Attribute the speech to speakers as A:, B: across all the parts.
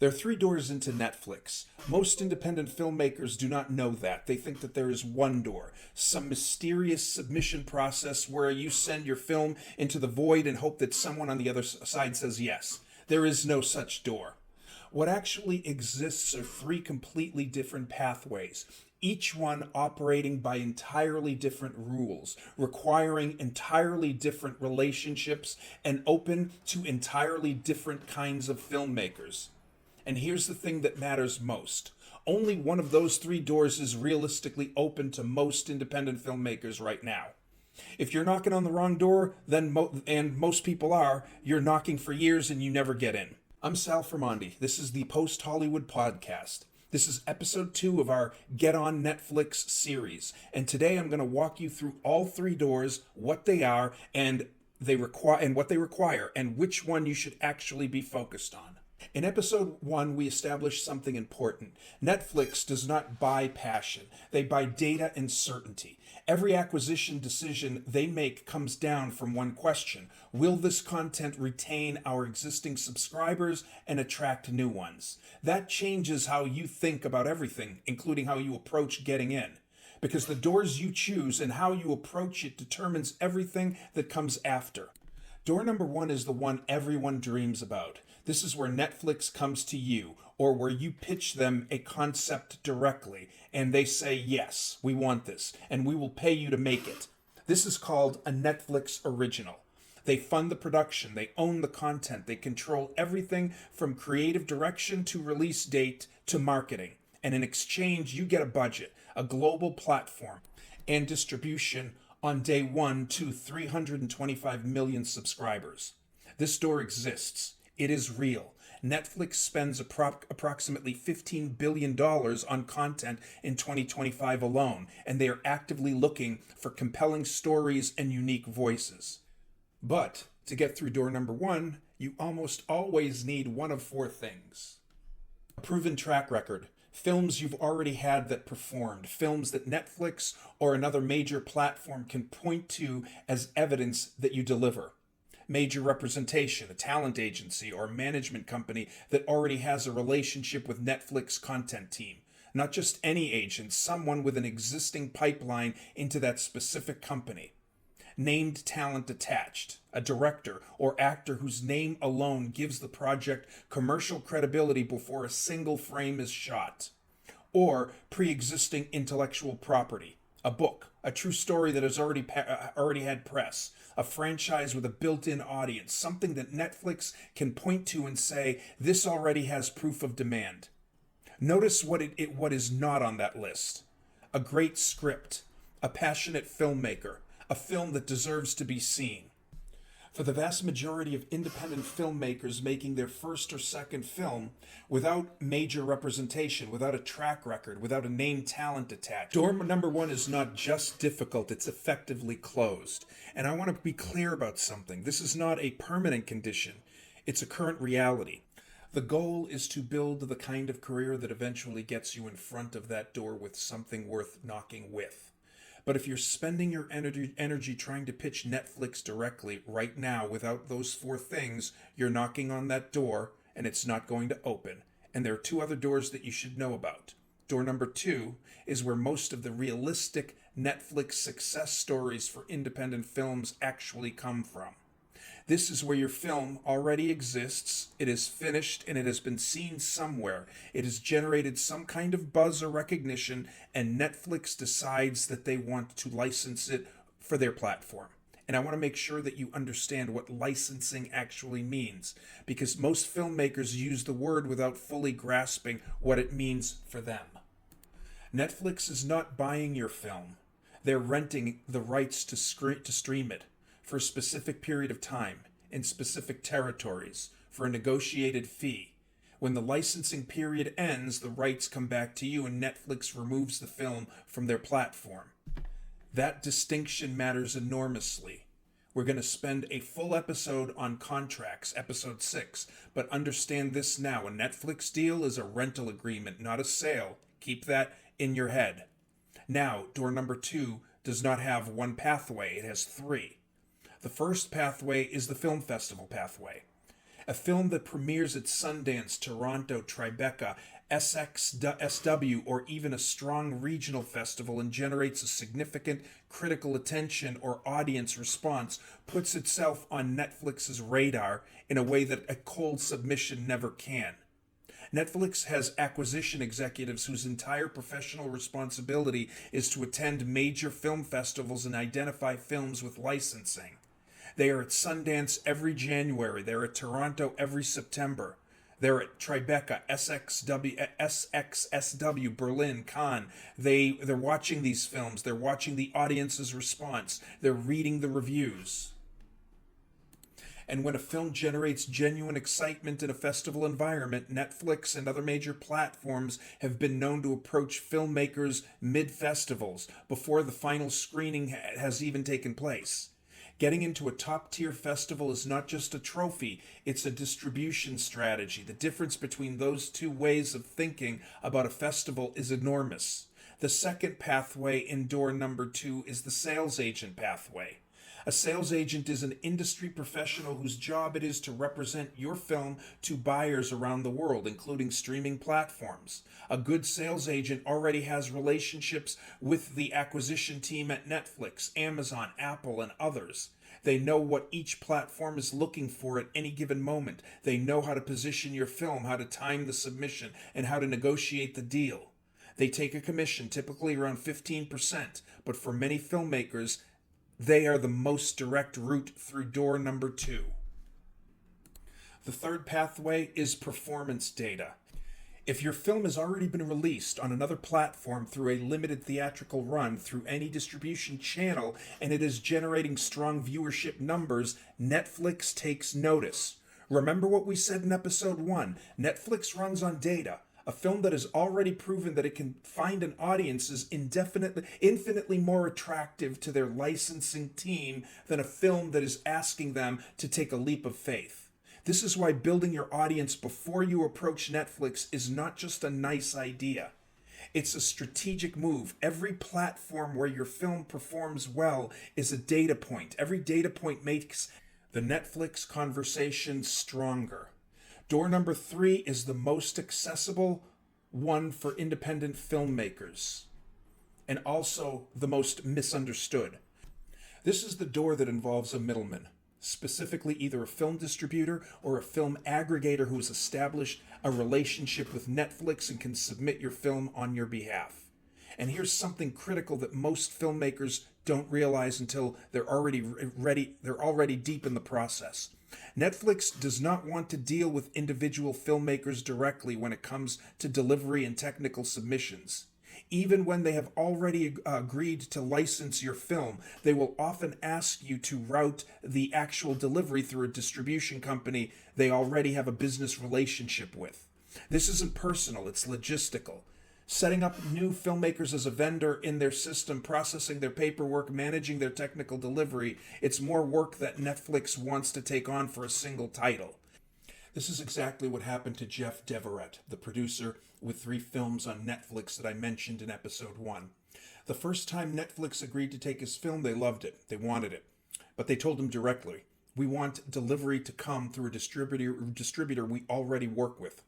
A: There are three doors into Netflix. Most independent filmmakers do not know that. They think that there is one door, some mysterious submission process where you send your film into the void and hope that someone on the other side says yes. There is no such door. What actually exists are three completely different pathways, each one operating by entirely different rules, requiring entirely different relationships, and open to entirely different kinds of filmmakers. And here's the thing that matters most. Only one of those three doors is realistically open to most independent filmmakers right now. If you're knocking on the wrong door, and most people are, you're knocking for years and you never get in. I'm Sal Fermondi. This is the Post Hollywood Podcast. This is episode 2 of our Get on Netflix series. And today I'm going to walk you through all three doors, what they are, and what they require, and which one you should actually be focused on. In episode 1, we established something important. Netflix does not buy passion. They buy data and certainty. Every acquisition decision they make comes down from one question. Will this content retain our existing subscribers and attract new ones? That changes how you think about everything, including how you approach getting in. Because the doors you choose and how you approach it determines everything that comes after. Door number 1 is the one everyone dreams about. This is where Netflix comes to you, or where you pitch them a concept directly, and they say, yes, we want this, and we will pay you to make it. This is called a Netflix original. They fund the production, they own the content, they control everything from creative direction to release date to marketing. And in exchange, you get a budget, a global platform, and distribution on day 1 to 325 million subscribers. This door exists. It is real. Netflix spends approximately $15 billion on content in 2025 alone, and they are actively looking for compelling stories and unique voices. But to get through door number 1, you almost always need one of 4 things. A proven track record. Films you've already had that performed. Films that Netflix or another major platform can point to as evidence that you deliver. Major representation, a talent agency or management company that already has a relationship with Netflix content team. Not just any agent, someone with an existing pipeline into that specific company. Named talent attached, a director or actor whose name alone gives the project commercial credibility before a single frame is shot. Or pre-existing intellectual property, a book, a true story that has already had press, a franchise with a built-in audience, something that Netflix can point to and say, this already has proof of demand. Notice what is not on that list. A great script, a passionate filmmaker, a film that deserves to be seen. For the vast majority of independent filmmakers making their first or second film, without major representation, without a track record, without a named talent attached, door number 1 is not just difficult, it's effectively closed. And I want to be clear about something. This is not a permanent condition. It's a current reality. The goal is to build the kind of career that eventually gets you in front of that door with something worth knocking with. But if you're spending your energy trying to pitch Netflix directly right now without those 4 things, you're knocking on that door and it's not going to open. And there are 2 other doors that you should know about. Door number 2 is where most of the realistic Netflix success stories for independent films actually come from. This is where your film already exists, it is finished, and it has been seen somewhere. It has generated some kind of buzz or recognition, and Netflix decides that they want to license it for their platform. And I want to make sure that you understand what licensing actually means, because most filmmakers use the word without fully grasping what it means for them. Netflix is not buying your film. They're renting the rights to stream it for a specific period of time, in specific territories, for a negotiated fee. When the licensing period ends, the rights come back to you and Netflix removes the film from their platform. That distinction matters enormously. We're going to spend a full episode on contracts, episode 6, but understand this now. A Netflix deal is a rental agreement, not a sale. Keep that in your head. Now, door number 2 does not have one pathway, it has 3. The first pathway is the film festival pathway. A film that premieres at Sundance, Toronto, Tribeca, SXSW, or even a strong regional festival and generates a significant critical attention or audience response puts itself on Netflix's radar in a way that a cold submission never can. Netflix has acquisition executives whose entire professional responsibility is to attend major film festivals and identify films with licensing. They are at Sundance every January. They're at Toronto every September. They're at Tribeca, SXSW, Berlin, Cannes. They're watching these films. They're watching the audience's response. They're reading the reviews. And when a film generates genuine excitement in a festival environment, Netflix and other major platforms have been known to approach filmmakers mid-festivals before the final screening has even taken place. Getting into a top-tier festival is not just a trophy, it's a distribution strategy. The difference between those two ways of thinking about a festival is enormous. The second pathway in door number 2 is the sales agent pathway. A sales agent is an industry professional whose job it is to represent your film to buyers around the world, including streaming platforms. A good sales agent already has relationships with the acquisition team at Netflix, Amazon, Apple, and others. They know what each platform is looking for at any given moment. They know how to position your film, how to time the submission, and how to negotiate the deal. They take a commission, typically around 15%, but for many filmmakers, they are the most direct route through door number 2. The third pathway is performance data. If your film has already been released on another platform through a limited theatrical run through any distribution channel and it is generating strong viewership numbers, Netflix takes notice. Remember what we said in episode 1. Netflix runs on data. A film that has already proven that it can find an audience is infinitely more attractive to their licensing team than a film that is asking them to take a leap of faith. This is why building your audience before you approach Netflix is not just a nice idea. It's a strategic move. Every platform where your film performs well is a data point. Every data point makes the Netflix conversation stronger. Door number 3 is the most accessible one for independent filmmakers, and also the most misunderstood. This is the door that involves a middleman, specifically either a film distributor or a film aggregator who has established a relationship with Netflix and can submit your film on your behalf. And here's something critical that most filmmakers don't realize until they're already deep in the process. Netflix does not want to deal with individual filmmakers directly when it comes to delivery and technical submissions. Even when they have already agreed to license your film, they will often ask you to route the actual delivery through a distribution company they already have a business relationship with. This isn't personal, it's logistical. Setting up new filmmakers as a vendor in their system, processing their paperwork, managing their technical delivery, it's more work that Netflix wants to take on for a single title. This is exactly what happened to Jeff Deverett, the producer with 3 films on Netflix that I mentioned in episode 1. The first time Netflix agreed to take his film, they loved it. They wanted it. But they told him directly, we want delivery to come through a distributor we already work with.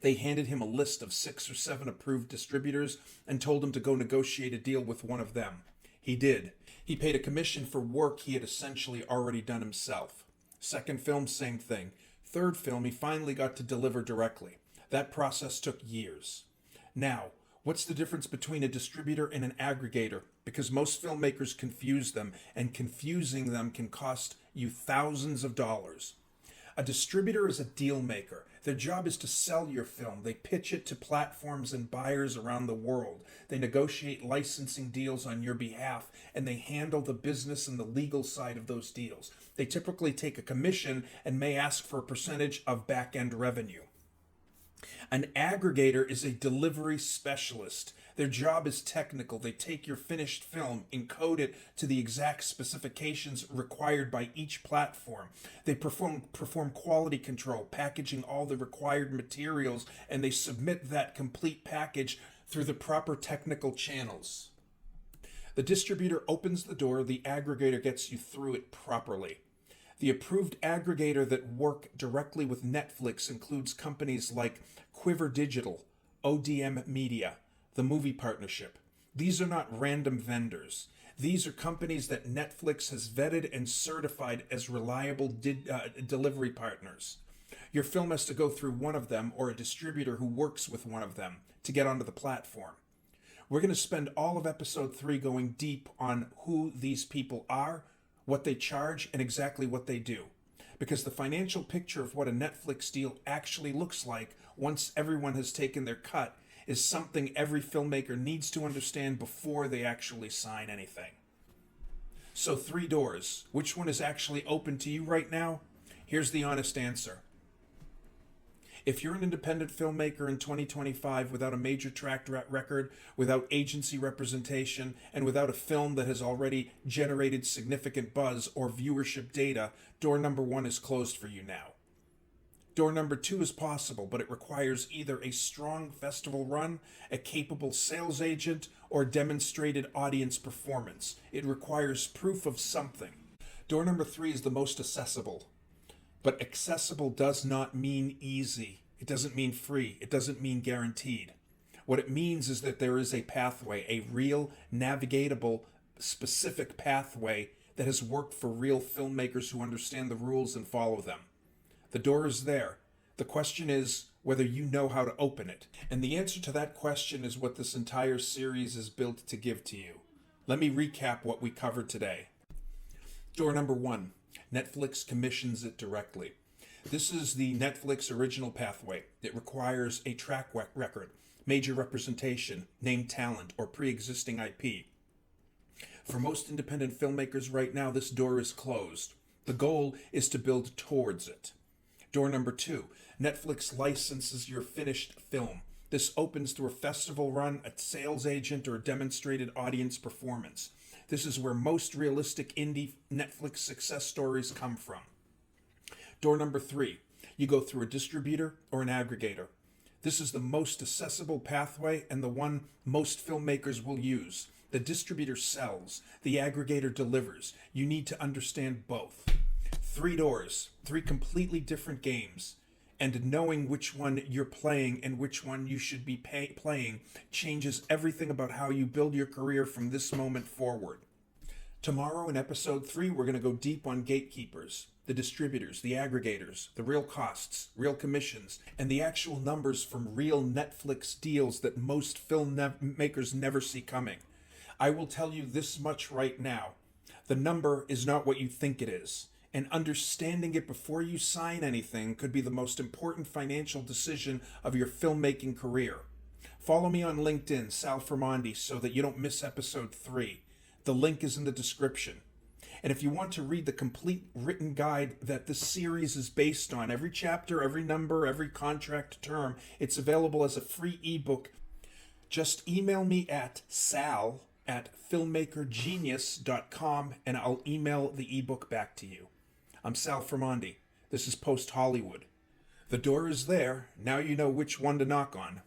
A: They handed him a list of 6 or 7 approved distributors and told him to go negotiate a deal with one of them. He did. He paid a commission for work he had essentially already done himself. Second film, same thing. Third film, he finally got to deliver directly. That process took years. Now, what's the difference between a distributor and an aggregator? Because most filmmakers confuse them, and confusing them can cost you thousands of dollars. A distributor is a deal maker. Their job is to sell your film. They pitch it to platforms and buyers around the world. They negotiate licensing deals on your behalf, and they handle the business and the legal side of those deals. They typically take a commission and may ask for a percentage of back-end revenue. An aggregator is a delivery specialist. Their job is technical. They take your finished film, encode it to the exact specifications required by each platform. They perform quality control, packaging all the required materials, and they submit that complete package through the proper technical channels. The distributor opens the door, the aggregator gets you through it properly. The approved aggregator that work directly with Netflix includes companies like Quiver Digital, ODM Media, the Movie Partnership. These are not random vendors. These are companies that Netflix has vetted and certified as reliable delivery partners. Your film has to go through one of them or a distributor who works with one of them to get onto the platform. We're going to spend all of episode 3 going deep on who these people are, what they charge, and exactly what they do. Because the financial picture of what a Netflix deal actually looks like once everyone has taken their cut is something every filmmaker needs to understand before they actually sign anything. So 3 doors. Which one is actually open to you right now? Here's the honest answer. If you're an independent filmmaker in 2025 without a major track record, without agency representation, and without a film that has already generated significant buzz or viewership data, door number 1 is closed for you now. Door number 2 is possible, but it requires either a strong festival run, a capable sales agent, or demonstrated audience performance. It requires proof of something. Door number 3 is the most accessible. But accessible does not mean easy. It doesn't mean free. It doesn't mean guaranteed. What it means is that there is a pathway, a real, navigatable, specific pathway that has worked for real filmmakers who understand the rules and follow them. The door is there. The question is whether you know how to open it. And the answer to that question is what this entire series is built to give to you. Let me recap what we covered today. Door number 1. Netflix commissions it directly. This is the Netflix original pathway. It requires a track record, major representation, named talent, or pre-existing IP. For most independent filmmakers right now, this door is closed. The goal is to build towards it. Door number 2, Netflix licenses your finished film. This opens through a festival run, a sales agent, or a demonstrated audience performance. This is where most realistic indie Netflix success stories come from. Door number 3, you go through a distributor or an aggregator. This is the most accessible pathway and the one most filmmakers will use. The distributor sells, the aggregator delivers. You need to understand both. 3 doors, 3 completely different games. And knowing which one you're playing and which one you should be playing changes everything about how you build your career from this moment forward. Tomorrow in episode 3, we're going to go deep on gatekeepers, the distributors, the aggregators, the real costs, real commissions, and the actual numbers from real Netflix deals that most filmmakers never see coming. I will tell you this much right now. The number is not what you think it is. And understanding it before you sign anything could be the most important financial decision of your filmmaking career. Follow me on LinkedIn, Sal Fermandi, so that you don't miss episode 3. The link is in the description. And if you want to read the complete written guide that this series is based on, every chapter, every number, every contract term, it's available as a free ebook. Just email me at sal@filmmakergenius.com and I'll email the ebook back to you. I'm Sal Fermandi. This is Post Hollywood. The door is there. Now you know which one to knock on.